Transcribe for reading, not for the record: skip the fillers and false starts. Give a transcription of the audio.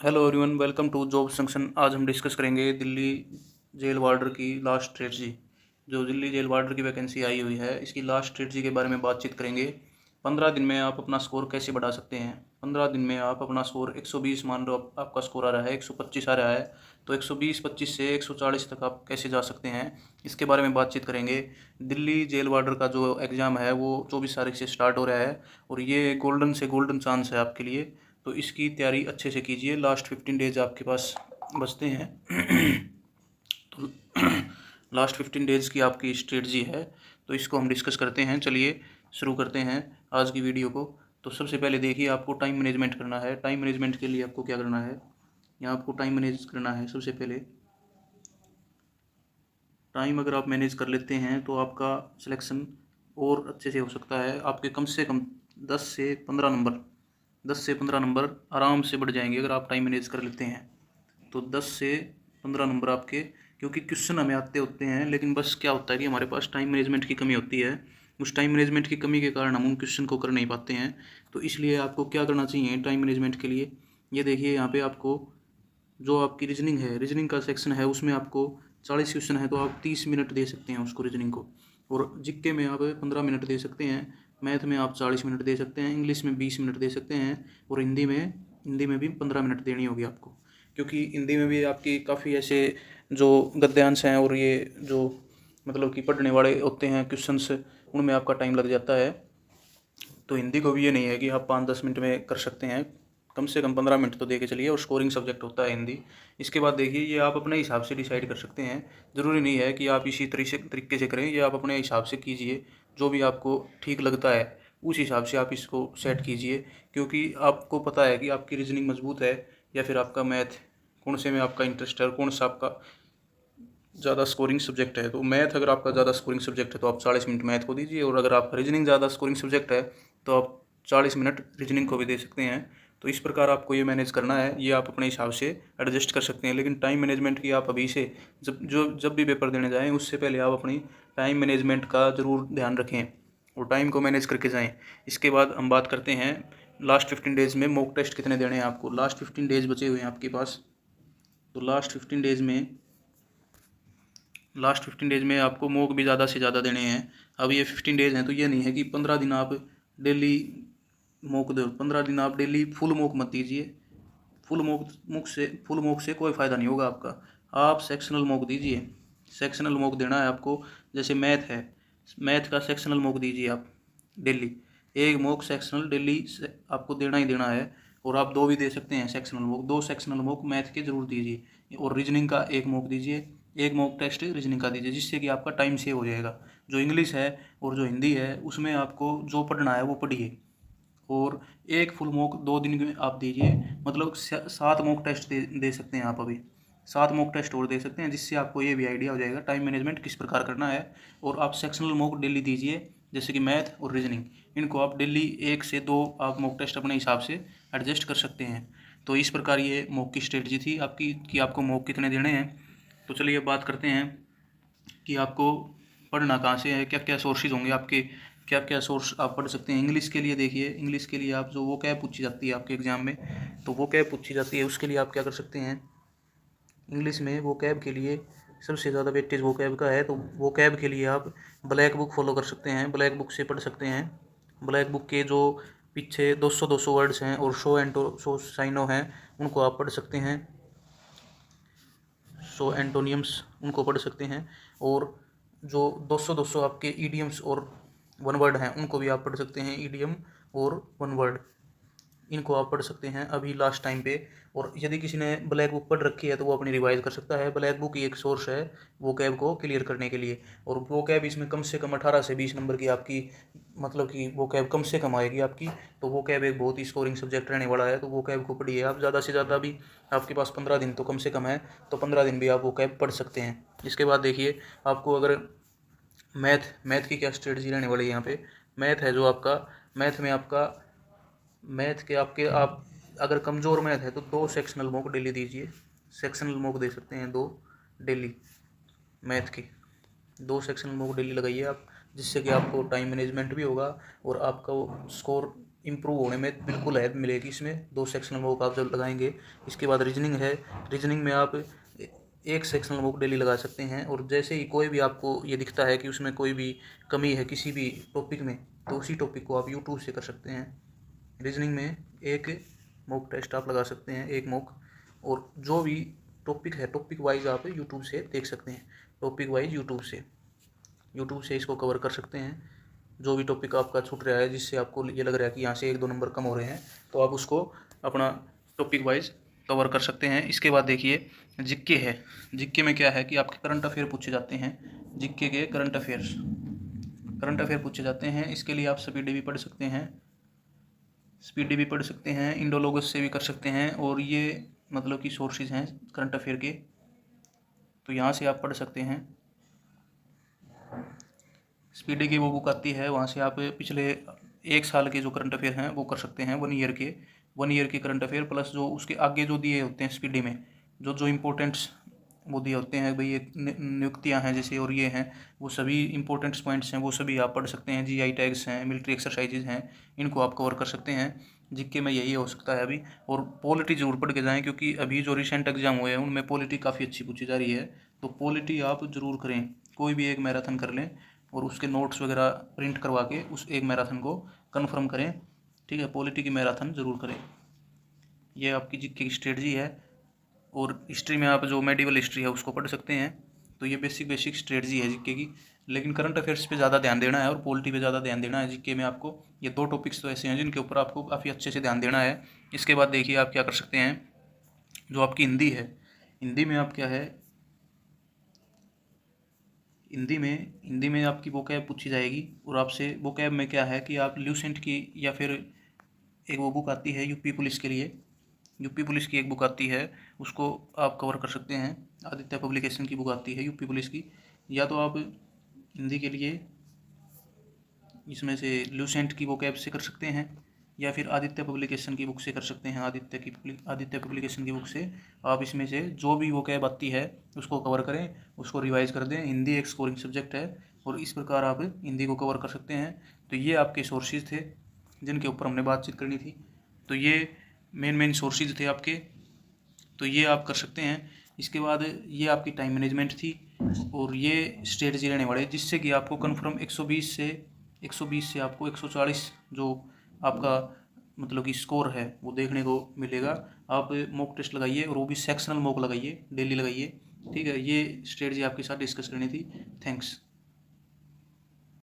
Hello everyone, welcome to job junction. आज हम discuss करेंगे दिल्ली जेल वार्डर की लास्ट स्ट्रेटजी। जो दिल्ली जेल वार्डर की वैकेंसी आई हुई है, इसकी लास्ट स्ट्रेटजी के बारे में बातचीत करेंगे। 15 दिन में आप अपना स्कोर कैसे बढ़ा सकते हैं। 15 दिन में आप अपना स्कोर 120, मान लो आपका स्कोर आ रहा है 125 आ रहा है, तो 120-25 से 140 तक आप कैसे जा सकते हैं, इसके बारे में बातचीत करेंगे। दिल्ली जेल वार्डर का जो एग्ज़ाम है वो 24 तारीख से स्टार्ट हो रहा है और ये गोल्डन से गोल्डन चांस है आपके लिए, तो इसकी तैयारी अच्छे से कीजिए। लास्ट 15 डेज आपके पास बचते हैं तो लास्ट 15 डेज़ की आपकी स्ट्रेटजी है, तो इसको हम डिस्कस करते हैं। चलिए शुरू करते हैं आज की वीडियो को। तो सबसे पहले देखिए, आपको टाइम मैनेजमेंट करना है। टाइम मैनेजमेंट के लिए आपको क्या करना है, यहाँ आपको टाइम मैनेज करना है। सबसे पहले टाइम अगर आप मैनेज कर लेते हैं तो आपका सिलेक्शन और अच्छे से हो सकता है। आपके कम से कम 10 से 15 नंबर आराम से बढ़ जाएंगे अगर आप टाइम मैनेज कर लेते हैं। तो 10 से 15 नंबर आपके, क्योंकि क्वेश्चन हमें आते होते हैं, लेकिन बस क्या होता है कि हमारे पास टाइम मैनेजमेंट की कमी होती है। उस टाइम मैनेजमेंट की कमी के कारण हम उन क्वेश्चन को कर नहीं पाते हैं। तो इसलिए आपको क्या करना चाहिए टाइम मैनेजमेंट के लिए, ये देखिए यहाँ पे आपको जो आपकी रीजनिंग है, रीजनिंग का सेक्शन है, उसमें आपको 40 क्वेश्चन है तो आप 30 मिनट दे सकते हैं उसको, रीजनिंग को। और जीके में आप 15 मिनट दे सकते हैं, मैथ में आप 40 मिनट दे सकते हैं, इंग्लिश में 20 मिनट दे सकते हैं, और हिंदी में भी 15 मिनट देनी होगी आपको। क्योंकि हिंदी में भी आपकी काफ़ी ऐसे जो गद्यांश हैं और ये जो मतलब कि पढ़ने वाले होते हैं क्वेश्चंस, उनमें आपका टाइम लग जाता है। तो हिंदी को भी ये नहीं है कि आप 5-10 मिनट में कर सकते हैं, कम से कम 15 मिनट तो दे के चलिए। और स्कोरिंग सब्जेक्ट होता है हिंदी। इसके बाद देखिए, ये आप अपने हिसाब से डिसाइड कर सकते हैं। ज़रूरी नहीं है कि आप इसी तरीके से करें, ये आप अपने हिसाब से कीजिए। जो भी आपको ठीक लगता है उस हिसाब से आप इसको सेट कीजिए। क्योंकि आपको पता है कि आपकी रीजनिंग मजबूत है या फिर आपका मैथ, कौन से में आपका इंटरेस्ट है और कौन सा आपका ज़्यादा स्कोरिंग सब्जेक्ट है। तो मैथ अगर आपका ज़्यादा स्कोरिंग सब्जेक्ट है तो आप 40 मिनट मैथ को दीजिए, और अगर आपका रीजनिंग ज़्यादा स्कोरिंग सब्जेक्ट है तो आप 40 मिनट रीजनिंग को भी दे सकते हैं। तो इस प्रकार आपको ये मैनेज करना है, ये आप अपने हिसाब से एडजस्ट कर सकते हैं। लेकिन टाइम मैनेजमेंट की आप अभी से जब भी पेपर देने जाएँ उससे पहले आप अपनी टाइम मैनेजमेंट का ज़रूर ध्यान रखें और टाइम को मैनेज करके जाएँ। इसके बाद हम बात करते हैं लास्ट 15 डेज़ में मॉक टेस्ट कितने देने हैं आपको। लास्ट 15 डेज़ बचे हुए हैं आपके पास, तो लास्ट 15 डेज़ में आपको मॉक भी ज़्यादा से ज़्यादा देने हैं। अब ये 15 डेज़ हैं तो ये नहीं है कि 15 दिन आप डेली मॉक दो। 15 दिन आप डेली फुल मॉक मत दीजिए। फुल मॉक से कोई फ़ायदा नहीं होगा आपका। आप सेक्शनल मॉक दीजिए। सेक्शनल मॉक देना है आपको। जैसे मैथ है, मैथ का सेक्शनल मॉक दीजिए आप डेली। एक मॉक सेक्शनल डेली आपको देना ही देना है। और आप 2 भी दे सकते हैं sectional mock, 2 sectional mock math के जरूर दीजिए। और रीजनिंग का एक मॉक दीजिए, एक मॉक टेस्ट रीजनिंग का दीजिए, जिससे कि आपका टाइम सेव हो जाएगा। जो इंग्लिश है और जो हिंदी है उसमें आपको जो पढ़ना है वो पढ़िए। और एक फुल मॉक 2 दिन में आप दीजिए, मतलब 7 मॉक टेस्ट दे सकते हैं आप अभी। 7 मॉक टेस्ट और दे सकते हैं, जिससे आपको ये भी आइडिया हो जाएगा टाइम मैनेजमेंट किस प्रकार करना है। और आप सेक्शनल मॉक डेली दीजिए, जैसे कि मैथ और रीजनिंग, इनको आप डेली 1 से 2 आप मॉक टेस्ट अपने हिसाब से एडजस्ट कर सकते हैं। तो इस प्रकार ये मॉक की स्ट्रेटजी थी आपकी कि आपको मॉक कितने देने हैं। तो चलिए बात करते हैं कि आपको पढ़ना कहाँ से है, क्या क्या सोर्सेज होंगे आपके, क्या क्या सोर्स आप पढ़ सकते हैं। इंग्लिश के लिए देखिए, इंग्लिश के लिए आप जो वो कैब पूछी जाती है आपके एग्ज़ाम में, तो वो कैब पूछी जाती है, उसके लिए आप क्या कर सकते हैं। इंग्लिश में वो कैब के लिए सबसे ज़्यादा वेटेज वो कैब का है, तो वो कैब के लिए आप ब्लैक बुक फॉलो कर सकते हैं। ब्लैक बुक से पढ़ सकते हैं। ब्लैक बुक के जो पीछे 200 वर्ड्स हैं और 100 साइनो हैं, उनको आप पढ़ सकते हैं। 100 एंटोनियम्स उनको पढ़ सकते हैं। और जो 200 आपके ईडियम्स और वन वर्ड हैं उनको भी आप पढ़ सकते हैं। ईडियम और वन वर्ड, इनको आप पढ़ सकते हैं अभी लास्ट टाइम पे। और यदि किसी ने ब्लैक बुक पढ़ रखी है तो वो अपनी रिवाइज कर सकता है। ब्लैक बुक ही एक सोर्स है वो कैब को क्लियर करने के लिए। और वो कैब इसमें कम से कम 18 से 20 नंबर की आपकी, मतलब कि वो कैब कम से कम आएगी आपकी। तो वो कैब एक बहुत ही स्कोरिंग सब्जेक्ट रहने वाला है, तो वो कैब को पढ़िए आप ज़्यादा से ज़्यादा। भी आपके पास 15 दिन तो कम से कम है, तो 15 दिन भी आप वो कैब पढ़ सकते हैं। इसके बाद देखिए, आपको अगर मैथ की क्या स्ट्रेटजी रहने वाली है यहाँ पे। मैथ है जो आपका, मैथ में आपका मैथ के आपके आप अगर कमज़ोर मैथ है तो 2 सेक्शनल मॉक डेली दीजिए। सेक्शनल मॉक दे सकते हैं 2 डेली मैथ की। 2 सेक्शनल मॉक डेली लगाइए आप, जिससे कि आपको टाइम मैनेजमेंट भी होगा और आपका स्कोर इम्प्रूव होने में बिल्कुल हेल्प मिलेगी। इसमें 2 सेक्शनल वॉक आप जब लगाएंगे। इसके बाद रीजनिंग है, रीजनिंग में आप 1 सेक्शनल वॉक डेली लगा सकते हैं। और जैसे ही कोई भी आपको ये दिखता है कि उसमें कोई भी कमी है किसी भी टॉपिक में, तो उसी टॉपिक को आप यूट्यूब से कर सकते हैं। रीजनिंग में एक मॉक टेस्ट आप लगा सकते हैं, एक मॉक, और जो भी टॉपिक है टॉपिक वाइज आप यूट्यूब से देख सकते हैं। टॉपिक वाइज यूट्यूब से इसको कवर कर सकते हैं। जो भी टॉपिक आपका छूट रहा है, जिससे आपको ये लग रहा है कि यहाँ से 1-2 नंबर कम हो रहे हैं, तो आप उसको अपना टॉपिक वाइज कवर कर सकते हैं। इसके बाद देखिए जीके है। जीके में क्या है कि आपके करंट अफेयर पूछे जाते हैं। जीके के करंट अफेयर पूछे जाते हैं। इसके लिए आप स्पीडी भी पढ़ सकते हैं, इंडोलॉगस से भी कर सकते हैं। और ये मतलब कि सोर्सेज हैं करंट अफेयर के, तो यहाँ से आप पढ़ सकते हैं। स्पीडी की वो बुक आती है, वहाँ से आप पिछले 1 साल के जो करंट अफेयर हैं वो कर सकते हैं। 1 ईयर के करंट अफेयर, प्लस जो उसके आगे जो दिए होते हैं स्पीडी में, जो इम्पोर्टेंट्स वो दिए होते हैं भाई, ये नियुक्तियाँ हैं जैसे और ये हैं, वो सभी इंपॉर्टेंट्स पॉइंट्स हैं, वो सभी आप पढ़ सकते हैं। GI टैग्स हैं, मिलिट्री एक्सरसाइजेज हैं, इनको आप कवर कर सकते हैं। जीके में यही हो सकता है अभी। और पॉलिटी जरूर पढ़ के जाएँ, क्योंकि अभी जो रिसेंट एग्जाम हुए हैं उनमें पॉलिटी काफ़ी अच्छी पूछी जा रही है। तो पॉलिटी आप ज़रूर करें, कोई भी एक मैराथन कर लें और उसके नोट्स वगैरह प्रिंट करवा के उस एक मैराथन को कंफर्म करें। ठीक है, पॉलिटी की मैराथन ज़रूर करें। ये आपकी जीके की स्ट्रेटजी है। और हिस्ट्री में आप जो मेडिवल हिस्ट्री है उसको पढ़ सकते हैं। तो ये बेसिक स्ट्रेटजी है जीके की। लेकिन करंट अफेयर्स पे ज़्यादा ध्यान देना है और पॉलिटी पे ज़्यादा ध्यान देना है। जीके में आपको ये 2 टॉपिक्स तो ऐसे हैं जिनके ऊपर आपको काफ़ी अच्छे से ध्यान देना है। इसके बाद देखिए आप क्या कर सकते हैं, जो आपकी हिंदी है, हिंदी में आप क्या है, हिंदी में आपकी वोकैब पूछी जाएगी। और आपसे वोकैब में क्या है कि आप ल्यूसेंट की, या फिर एक वो बुक आती है यूपी पुलिस के लिए, यूपी पुलिस की एक बुक आती है, उसको आप कवर कर सकते हैं। आदित्य पब्लिकेशन की बुक आती है यूपी पुलिस की। या तो आप हिंदी के लिए इसमें से ल्यूसेंट की वोकैब से कर सकते हैं, या फिर आदित्य पब्लिकेशन की बुक से कर सकते हैं। आदित्य पब्लिकेशन की बुक से आप इसमें से जो भी वोकैब आती है उसको कवर करें, उसको रिवाइज कर दें। हिंदी एक स्कोरिंग सब्जेक्ट है और इस प्रकार आप हिंदी को कवर कर सकते हैं। तो ये आपके सोर्सेज थे जिनके ऊपर हमने बातचीत करनी थी। तो ये मेन सोर्सेज थे आपके, तो ये आप कर सकते हैं। इसके बाद ये आपकी टाइम मैनेजमेंट थी और ये स्ट्रेटजी रहने वाले, जिससे कि आपको कन्फर्म 120 से आपको 140 जो आपका मतलब कि स्कोर है वो देखने को मिलेगा। आप मॉक टेस्ट लगाइए और वो भी सेक्शनल मॉक लगाइए, डेली लगाइए। ठीक है, ये स्ट्रेटजी आपके साथ डिस्कस करनी थी। थैंक्स।